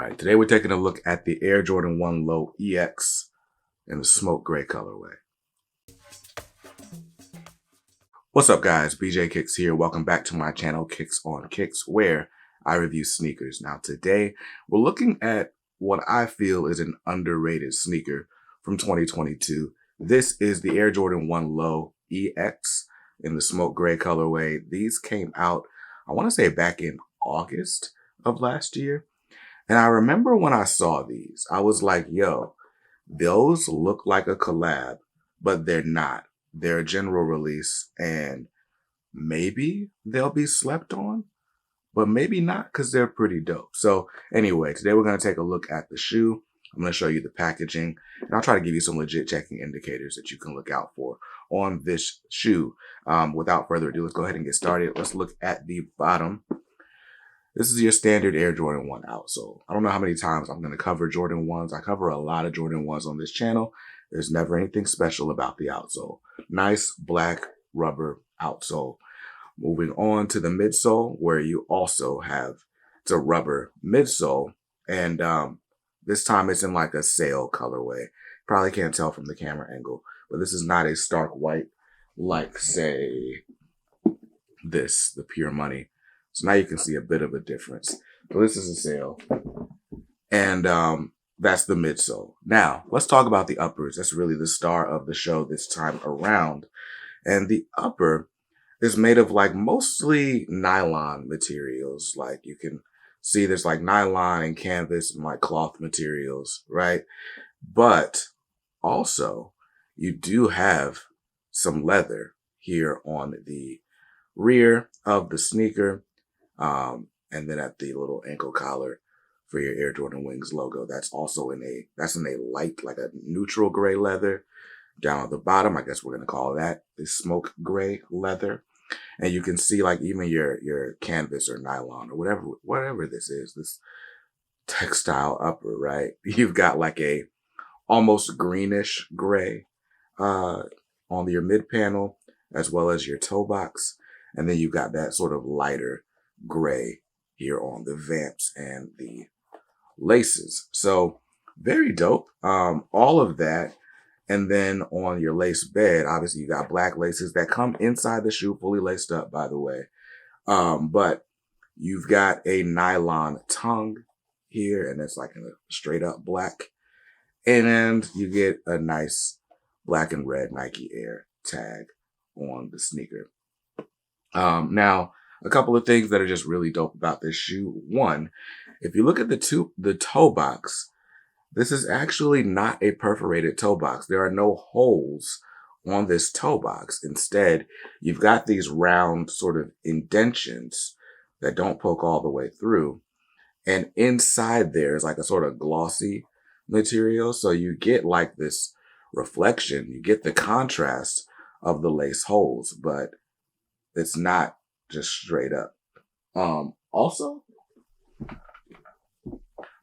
right, today we're taking a look at the Air Jordan 1 Low EX in the smoke gray colorway. What's up guys, bjkicks here. Welcome back to my channel, Kicks on Kicks, where I review sneakers. Now today, we're looking at what I feel is an underrated sneaker from 2022. This is the Air Jordan 1 Low EX in the smoke gray colorway. These came out, I want to say back in August of last year. And I remember when I saw these, I was like, yo, those look like a collab, but they're not. They're a general release, and maybe they'll be slept on, but maybe not because they're pretty dope. So anyway, today we're going to take a look at the shoe. I'm going to show you the packaging, and I'll try to give you some legit checking indicators that you can look out for on this shoe. Without further ado, let's go ahead and get started. Let's look at the bottom. This is your standard Air Jordan 1 outsole. I don't know how many times I'm going to cover Jordan 1s. I cover a lot of Jordan 1s on this channel. There's never anything special about the outsole. Nice black rubber outsole. Moving on to the midsole, where you also have the rubber midsole. And this time it's in like a sail colorway. Probably can't tell from the camera angle, but this is not a stark white like, say, this, the Pure Money. So now you can see a bit of a difference. So this is a sail, and that's the midsole. Now, let's talk about the uppers. That's really the star of the show this time around. And the upper is made of like mostly nylon materials. Like you can see there's like nylon and canvas and like cloth materials, right? But also you do have some leather here on the rear of the sneaker. And then at the little ankle collar for your Air Jordan Wings logo, that's also in a light, like a neutral gray leather. Down at the bottom, I guess we're going to call that the smoke gray leather. And you can see like even your canvas or nylon or whatever this is, this textile upper, right? You've got like a almost greenish gray, on your mid panel, as well as your toe box. And then you've got that sort of lighter gray here on the vamps and the laces. So very dope. All of that. And then on your lace bed, obviously you got black laces that come inside the shoe, fully laced up, by the way. But you've got a nylon tongue here, and it's like a straight up black. And you get a nice black and red Nike Air tag on the sneaker. Now, a couple of things that are just really dope about this shoe. One, if you look at the toe box, this is actually not a perforated toe box. There are no holes on this toe box. Instead, you've got these round sort of indentions that don't poke all the way through. And inside there is like a sort of glossy material. So you get like this reflection. You get the contrast of the lace holes, but it's not just straight up. Also,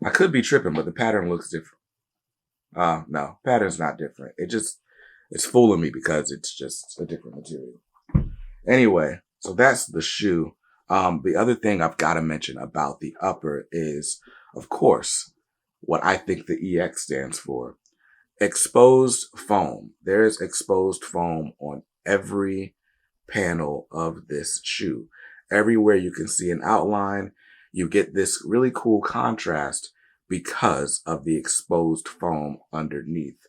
I could be tripping, but the pattern looks different. No, pattern's not different. It's fooling me because it's just a different material. Anyway, so that's the shoe. The other thing I've got to mention about the upper is, of course, what I think the EX stands for. Exposed foam. There's exposed foam on every panel of this shoe. Everywhere you can see an outline, you get this really cool contrast because of the exposed foam underneath.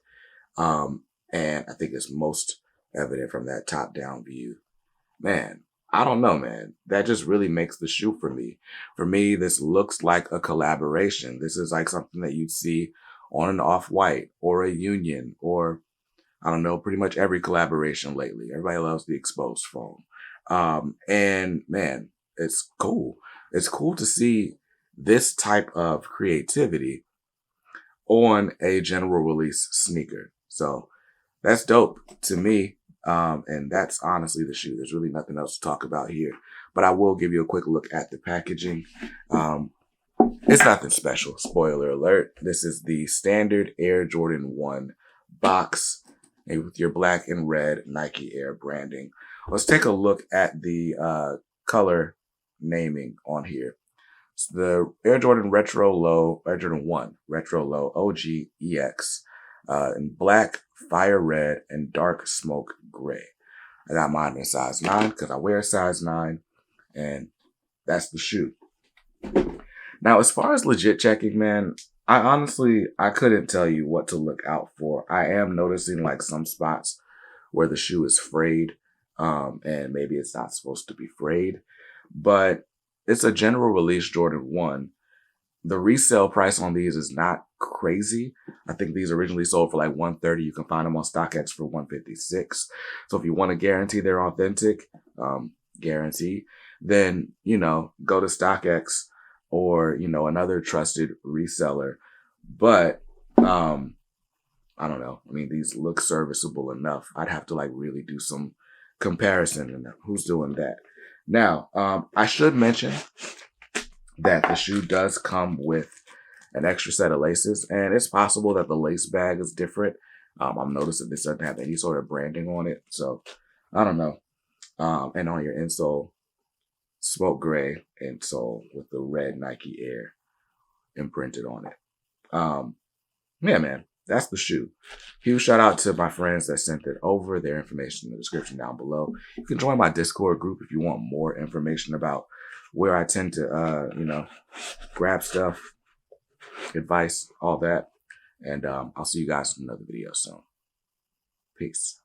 And I think it's most evident from that top-down view. Man, I don't know, man. That just really makes the shoe for me. For me, this looks like a collaboration. This is like something that you'd see on an Off-White or a Union or, I don't know, pretty much every collaboration lately. Everybody loves the exposed foam. And man, it's cool. It's cool to see this type of creativity on a general release sneaker. So that's dope to me. And that's honestly the shoe. There's really nothing else to talk about here, but I will give you a quick look at the packaging. It's nothing special. Spoiler alert. This is the standard Air Jordan 1 box with your black and red Nike Air branding. Let's take a look at the color naming on here. It's the Air Jordan Retro Low, Air Jordan 1 Retro Low OG EX in black, fire red, and dark smoke gray. I got mine in size 9 because I wear size 9, and that's the shoe. Now, as far as legit checking, man, I couldn't tell you what to look out for. I am noticing like some spots where the shoe is frayed, and maybe it's not supposed to be frayed, but it's a general release Jordan 1. The resale price on these is not crazy. I think these originally sold for like $130. You can find them on StockX for $156. So if you want to guarantee they're authentic, guarantee, then, you know, go to StockX or, you know, another trusted reseller. But, I don't know. I mean, these look serviceable enough. I'd have to like really do some comparison, and who's doing that. Now, I should mention that the shoe does come with an extra set of laces, and it's possible that the lace bag is different. I'm noticing this doesn't have any sort of branding on it, so I don't know. And on your insole, smoke gray insole with the red Nike Air imprinted on it. Yeah, man, that's the shoe. Huge shout out to my friends that sent it over. Their information in the description down below. You can join my Discord group if you want more information about where I tend to, you know, grab stuff, advice, all that. And I'll see you guys in another video soon. Peace.